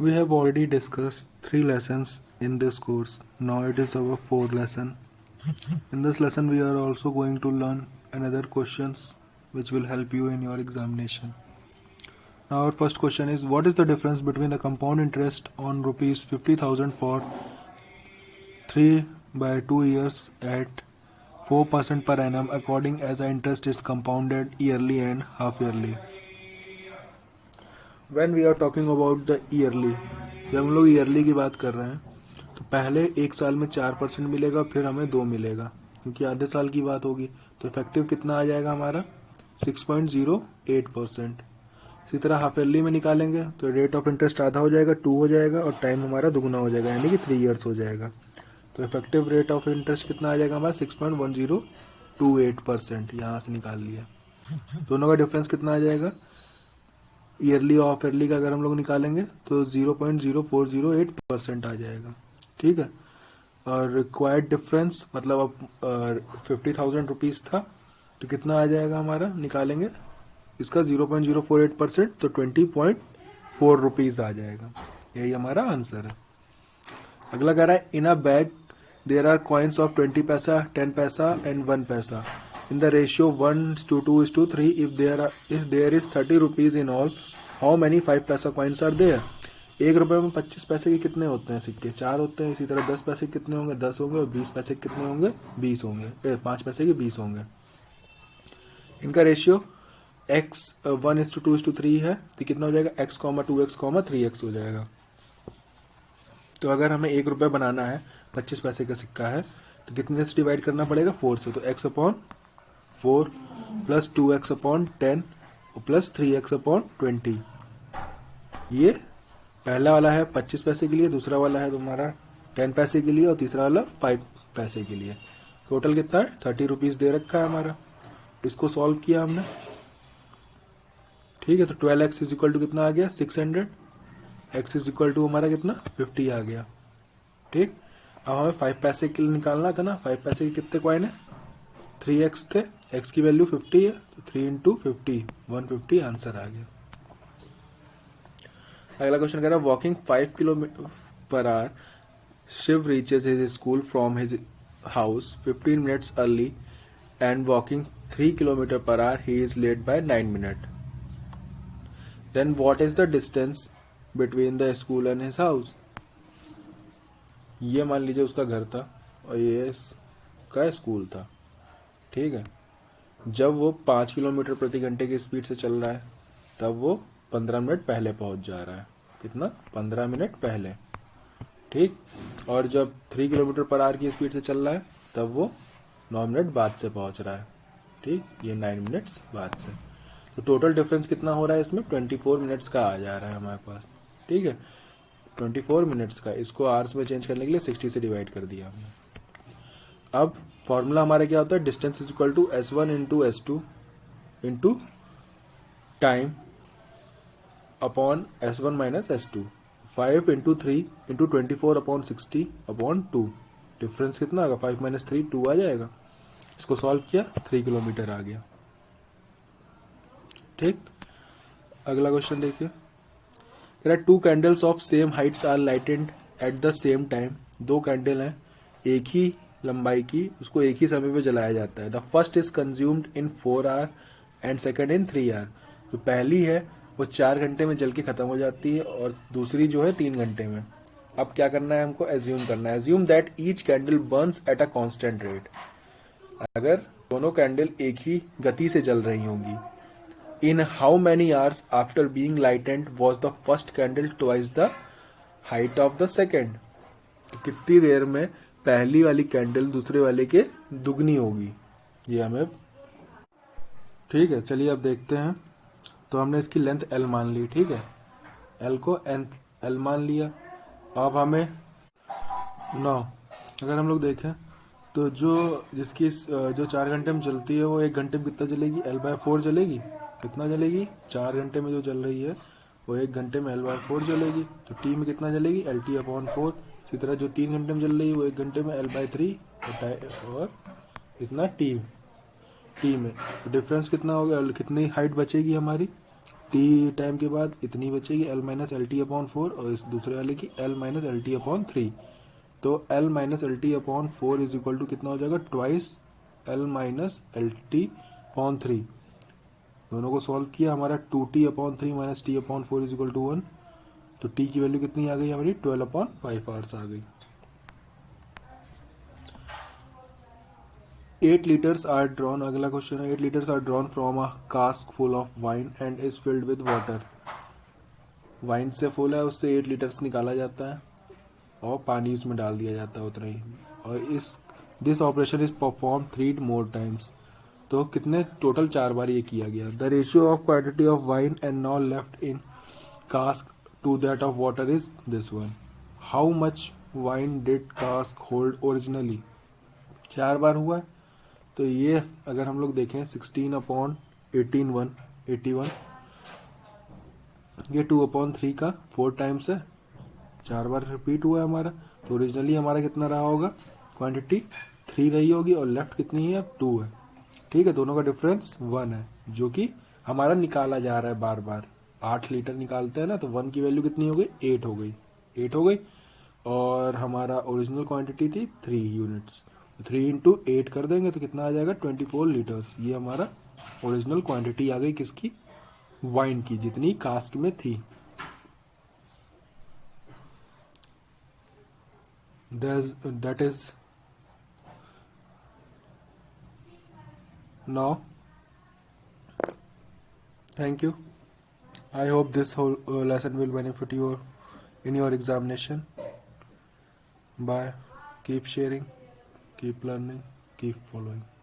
We have already discussed 3 lessons in this course. Now it is our 4th lesson. In this lesson we are also going to learn another questions which will help you in your examination. Now our first question is, what is the difference between the compound interest on rupees 50,000 for 3 by 2 years at 4% per annum according as the interest is compounded yearly and half yearly? When we are talking about the yearly, जब हम लोग yearly की बात कर रहे हैं तो पहले एक साल में 4% मिलेगा, फिर हमें 2 मिलेगा, क्योंकि आधे साल की बात होगी, तो इफेक्टिव कितना आ जाएगा हमारा 6.08%। इसी तरह हाफ ईयरली में निकालेंगे तो रेट ऑफ इंटरेस्ट आधा हो जाएगा, 2 हो जाएगा, और टाइम हमारा दुगना हो जाएगा, यानी कि 3 ईयर्स हो जाएगा। तो इफेक्टिव रेट ऑफ इंटरेस्ट कितना आ जाएगा हमारा 6.1028%। यहाँ से निकाल लिया। दोनों का डिफरेंस कितना आ जाएगा, ईयरली और हाफ ईयरली का अगर हम लोग निकालेंगे तो 0.0408% आ जाएगा। ठीक है। और रिक्वायर्ड डिफरेंस मतलब अब 50,000 रुपीज़ था तो कितना आ जाएगा हमारा, निकालेंगे इसका 0.048%, तो 20.4 रुपीज़ आ जाएगा। यही हमारा आंसर है। अगला कह रहा है, in a bag there are coins of 20 paisa, 10 पैसा एंड 1 पैसा in the ratio 1:2:3. If there is 30 rupees in all, how many 5 पैसा coins are there? 1 रुपए में 25 पैसे के कितने होते हैं सिक्के, 4 होते हैं। इसी तरह 10 पैसे के कितने होंगे, 10 होंगे, और 20 पैसे के कितने होंगे, 20 होंगे। 5 पैसे के 20 होंगे। इनका रेशियो x 1:2:3 है, तो कितना हो जाएगा, x, 2x, 3x हो जाएगा। तो अगर हमें 1 रुपये बनाना है, 25 पैसे का सिक्का है, तो कितने से डिवाइड करना पड़ेगा, 4 से। तो x/4 plus 2x/10 plus 3x/20। ये पहला वाला है 25 पैसे के लिए, दूसरा वाला है तुम्हारा 10 पैसे के लिए, और तीसरा वाला 5 पैसे के लिए। टोटल कितना है, 30 रुपीज़ दे रखा है हमारा। इसको सॉल्व किया हमने। ठीक है। तो 12x इज इक्वल टू कितना आ गया, 600। x इज इक्वल टू हमारा कितना, 50 आ गया। ठीक। अब हमें 5 पैसे के लिए निकालना था ना। 5 पैसे के कितने कॉइन है, 3x थे, x की वैल्यू 50 है, तो 3 इंटू 50, 150 आंसर आ गया। अगला क्वेश्चन कह रहा है, walking 5 kilometre per hour, Shiv reaches his school from his house 15 minutes early and walking 3 kilometre per hour he is late by 9 minute. Then what is the distance between the school and his house. ये मान लीजिए उसका घर था और ये इसका school था। ठीक है। जब वो 5 किलोमीटर प्रति घंटे की स्पीड से चल रहा है तब वो 15 मिनट पहले पहुंच जा रहा है। कितना, 15 मिनट पहले। ठीक। और जब 3 किलोमीटर पर आवर की स्पीड से चल रहा है तब वो 9 मिनट बाद से पहुंच रहा है। ठीक। ये 9 मिनट्स बाद से। तो टोटल डिफरेंस कितना हो रहा है इसमें, 24 मिनट्स का आ जा रहा है हमारे पास। ठीक है। 24 मिनट्स का, इसको आवर्स में चेंज करने के लिए 60 से डिवाइड कर दिया हमने। अब फॉर्मूला हमारा क्या होता है, distance is equal to s1 into s2 into time upon s1 minus s2। 5 into 3 into 24 upon 60 upon 2। Difference कितना होगा, 5 माइनस 3 2 आ जाएगा। इसको सॉल्व किया, 3 किलोमीटर आ गया। ठीक। अगला क्वेश्चन देखिए, कह रहा है 2 candles of same heights are lighted at the same time. 2 candle हैं एक ही लंबाई की, उसको एक ही समय पे जलाया जाता है। The first is consumed in 4 hour and second in 3 hour. जो पहली है वो 4 घंटे में जल के खत्म हो जाती है और दूसरी जो है 3 घंटे में। अब क्या करना है हमको, एज्यूम करना है। Assume that each candle Burns at a constant rate. अगर दोनों कैंडल एक ही गति से जल रही होंगी, in how many hours after being lightened was the first candle twice the height of the second. कितनी देर में पहली वाली कैंडल दूसरे वाले के दुगनी होगी, ये हमें। ठीक है। चलिए अब देखते हैं। तो हमने इसकी लेंथ l मान ली। ठीक है। l को l मान लिया। अब हमें 9, अगर हम लोग देखें तो जिसकी जो 4 घंटे में चलती है वो 1 घंटे में कितना जलेगी, l/4 जलेगी। कितना जलेगी, 4 घंटे में जो जल रही है वो 1 घंटे में l/4 जलेगी। तो t में कितना जलेगी, LT/4। इसी तरह जो 3 घंटे में जल रही है वो 1 घंटे में l/3 और इतना t में। तो डिफरेंस कितना होगा, कितनी हाइट बचेगी हमारी, टी टाइम के बाद इतनी बचेगी L minus L T upon 4 और इस दूसरे वाले की L minus L T upon 3। तो L minus L T upon 4 is equal to कितना हो जाएगा, twice L minus L T upon 3। दोनों को सॉल्व किया, हमारा 2t upon 3 minus T upon 4 is equal to 1। तो t की वैल्यू कितनी आ गई हमारी, 12 अपॉन 5 आवर्स आ गई। 8 liters are drawn, अगला क्वेश्चन है, 8 liters are drawn from a cask full of wine and is filled with water। Wine से full है, उससे 8 लीटर्स निकाला जाता है और पानी उसमें डाल दिया जाता है उतना ही। और इस this operation is perform 3 more times. तो कितने टोटल 4 बार ये किया गया। The ratio of quantity of wine and now left in cask to that of water is this one। how much wine did cask hold originally। 4 बार हुआ है, तो ये अगर हम लोग देखें 16 अपॉन 81, ये 2 अपॉन 3 का 4 टाइम्स है, 4 बार रिपीट हुआ है हमारा। तो ओरिजिनली हमारा कितना रहा होगा, क्वांटिटी 3 रही होगी और लेफ्ट कितनी है, अब 2 है। ठीक है, दोनों का डिफरेंस 1 है, जो कि हमारा निकाला जा रहा है बार बार। 8 लीटर निकालते हैं ना, तो 1 की वैल्यू कितनी हो गई, 8 हो गई, 8 हो गई। और हमारा ओरिजिनल क्वांटिटी थी 3 यूनिट्स। 3 इंटू 8 कर देंगे तो कितना आ जाएगा, 24 लीटर्स। ये हमारा ओरिजिनल क्वांटिटी आ गई किसकी, वाइन की, जितनी कास्क में थी। That is now, thank you। I hope this whole lesson will benefit you in your examination। Bye। Keep sharing, keep learning, keep following।